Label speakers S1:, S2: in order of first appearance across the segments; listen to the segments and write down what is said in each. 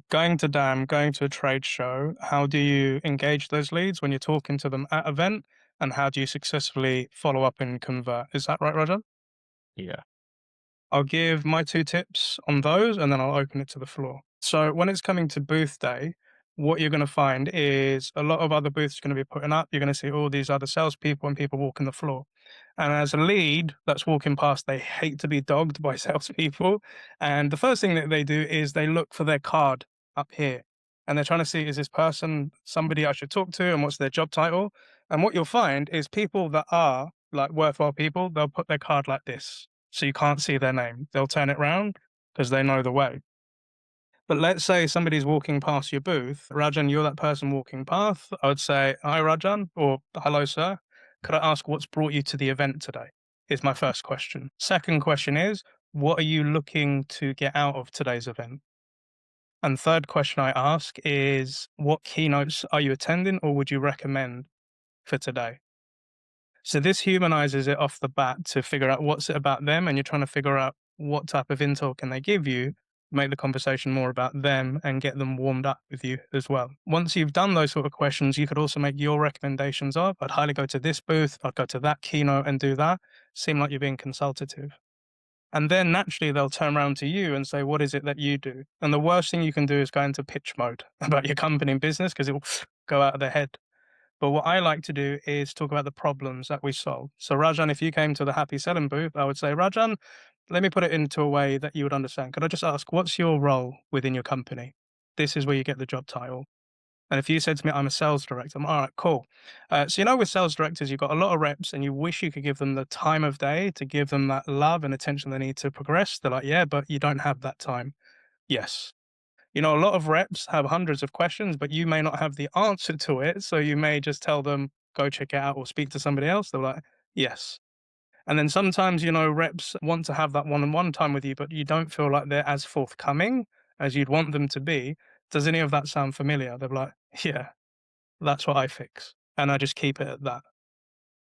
S1: Going to DAM, going to a trade show, how do you engage those leads when you're talking to them at event, and how do you successfully follow up and convert? Is that right, Roger?
S2: Yeah.
S1: I'll give my 2 tips on those, and then I'll open it to the floor. So when it's coming to booth day, what you're gonna find is a lot of other booths are gonna be putting up. You're gonna see all these other salespeople and people walking the floor. And as a lead that's walking past, they hate to be dogged by salespeople. And the first thing that they do is they look for their card up here. And they're trying to see, is this person somebody I should talk to and what's their job title? And what you'll find is people that are like worthwhile people, they'll put their card like this so you can't see their name. They'll turn it round because they know the way. But let's say somebody's walking past your booth. Rajan, you're that person walking past. I would say, "Hi, Rajan," or "Hello, sir. Could I ask what's brought you to the event today?" Is my first question. Second question is, what are you looking to get out of today's event? And third question I ask is, what keynotes are you attending or would you recommend for today? So this humanizes it off the bat to figure out what's it about them, and you're trying to figure out what type of intel can they give you, make the conversation more about them and get them warmed up with you as well. Once you've done those sort of questions, you could also make your recommendations of, I'd highly go to this booth, I'd go to that keynote and do that. Seem like you're being consultative. And then naturally they'll turn around to you and say, what is it that you do? And the worst thing you can do is go into pitch mode about your company and business because it will go out of their head. But what I like to do is talk about the problems that we solve. So, Rajan, if you came to the Happy Selling booth, I would say, Rajan, let me put it into a way that you would understand. Could I just ask, what's your role within your company? This is where you get the job title. And if you said to me, I'm a sales director, I'm all right, cool. So, with sales directors, you've got a lot of reps and you wish you could give them the time of day to give them that love and attention they need to progress. They're like, yeah, but you don't have that time. Yes. A lot of reps have hundreds of questions, but you may not have the answer to it. So you may just tell them, go check it out or speak to somebody else. They're like, yes. And then sometimes, reps want to have that one on one time with you, but you don't feel like they're as forthcoming as you'd want them to be. Does any of that sound familiar? They're like, yeah, that's what I fix. And I just keep it at that.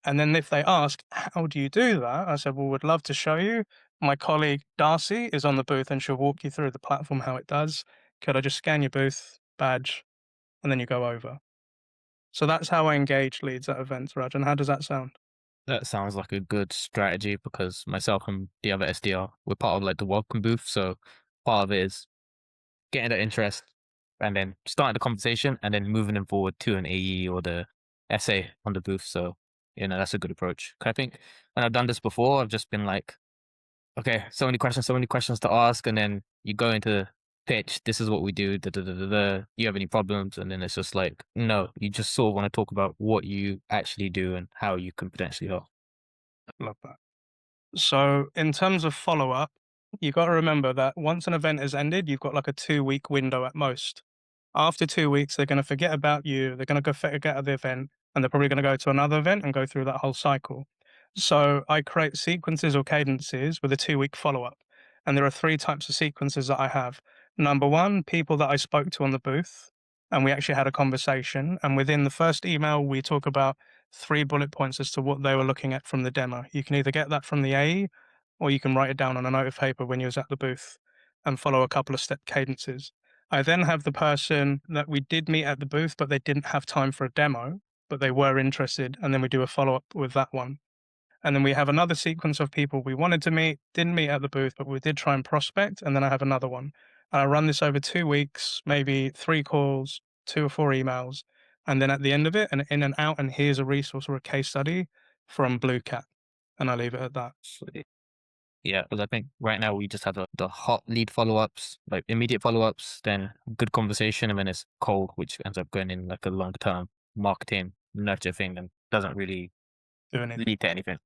S1: And then if they ask, how do you do that? I said, well, would love to show you. My colleague Darcy is on the booth and she'll walk you through the platform, how it does. Could I just scan your booth badge and then you go over? So that's how I engage leads at events, Raj. And how does that sound?
S2: That sounds like a good strategy because myself and the other SDR, we're part of like the welcome booth. So part of it is getting that interest and then starting the conversation and then moving them forward to an AE or the SA on the booth. So, that's a good approach. 'Cause I think when I've done this before, I've just been like, okay, so many questions to ask. And then you go into the pitch. This is what we do. Da, da, da, da, da. You have any problems? And then it's just like, no, you just sort of want to talk about what you actually do and how you can potentially help.
S1: Love that. So in terms of follow up, you got to remember that once an event has ended, you've got like a 2 week window at most. After 2 weeks, they're going to forget about you. They're going to go forget of the event and they're probably going to go to another event and go through that whole cycle. So I create sequences or cadences with a 2 week follow up. And there are three types of sequences that I have. Number one, people that I spoke to on the booth and we actually had a conversation. And within the first email, we talk about 3 bullet points as to what they were looking at from the demo. You can either get that from the AE or you can write it down on a note of paper when you was at the booth and follow a couple of step cadences. I then have the person that we did meet at the booth, but they didn't have time for a demo, but they were interested. And then we do a follow up with that one. And then we have another sequence of people we wanted to meet, didn't meet at the booth, but we did try and prospect. And then I have another one. And I run this over 2 weeks, maybe 3 calls, 2 or 4 emails. And then at the end of it, and in and out, and here's a resource or a case study from Blue Cat. And I leave it at that.
S2: Sweet. Yeah, because I think right now we just have the hot lead follow ups, like immediate follow ups, then good conversation, and then it's cold, which ends up going in like a long term marketing nurture thing and doesn't really
S1: Do anything.
S2: lead to anything.